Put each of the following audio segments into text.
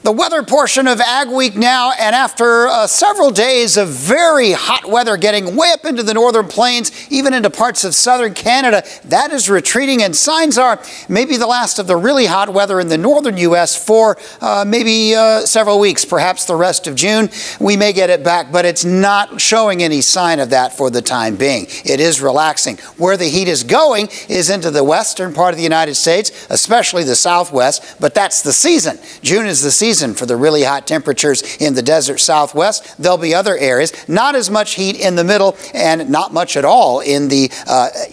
The weather portion of Ag Week now, and after several days of very hot weather getting way up into the northern plains, even into parts of southern Canada, that is retreating, and signs are maybe the last of the really hot weather in the northern U.S. for maybe several weeks, perhaps the rest of June. We may get it back, but it's not showing any sign of that for the time being. It is relaxing. Where the heat is going is into the western part of the United States, especially the southwest, but that's the season. June is the season for the really hot temperatures in the desert southwest. There'll be other areas, not as much heat in the middle and not much at all in the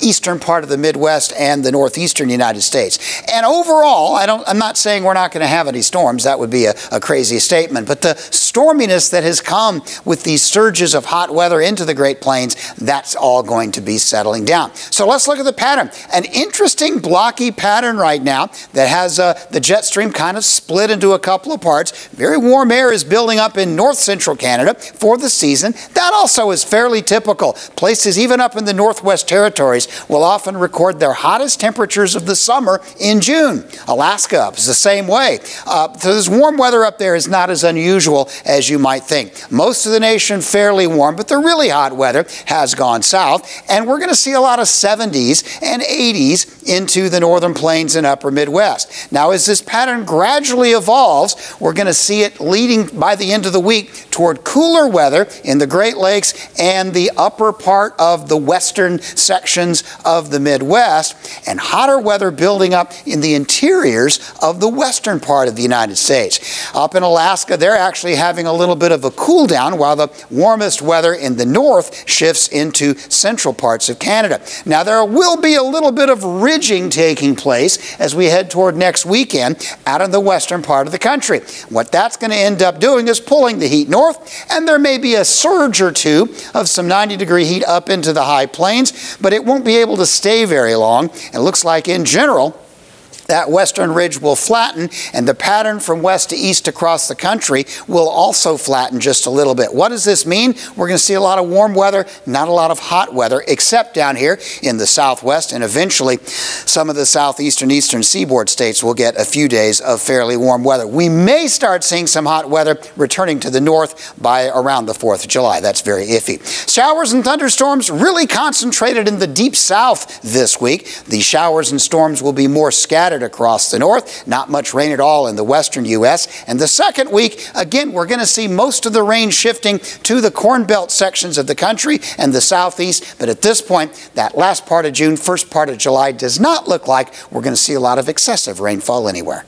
eastern part of the Midwest and the northeastern United States. And overall, I'm not saying we're not going to have any storms. That would be a crazy statement. But the storminess that has come with these surges of hot weather into the Great Plains, that's all going to be settling down. So let's look at the pattern. An interesting blocky pattern right now that has the jet stream kind of split into a couple of parts. Very warm air is building up in north central Canada for the season. That also is fairly typical. Places even up in the Northwest Territories will often record their hottest temperatures of the summer in June. Alaska is the same way. So this warm weather up there is not as unusual as you might think. Most of the nation fairly warm, but the really hot weather has gone south, and we're going to see a lot of 70s and 80s into the northern plains and upper Midwest. Now, as this pattern gradually evolves, we're going to see it leading by the end of the week toward cooler weather in the Great Lakes and the upper part of the western sections of the Midwest, and hotter weather building up in the interiors of the western part of the United States. Up in Alaska, they're actually having a little bit of a cool down while the warmest weather in the north shifts into central parts of Canada. Now, there will be a little bit of ridging taking place as we head toward next weekend out in the western part of the country. What that's going to end up doing is pulling the heat north, and there may be a surge or two of some 90-degree heat up into the high plains, but it won't be able to stay very long. It looks like in general that western ridge will flatten, and the pattern from west to east across the country will also flatten just a little bit. What does this mean? We're going to see a lot of warm weather, not a lot of hot weather, except down here in the southwest, and eventually some of the southeastern eastern seaboard states will get a few days of fairly warm weather. We may start seeing some hot weather returning to the north by around the 4th of July. That's very iffy. Showers and thunderstorms really concentrated in the deep south this week. The showers and storms will be more scattered across the north, not much rain at all in the western U.S. And the second week, again, we're going to see most of the rain shifting to the Corn Belt sections of the country and the southeast. But at this point, that last part of June, first part of July does not look like we're going to see a lot of excessive rainfall anywhere.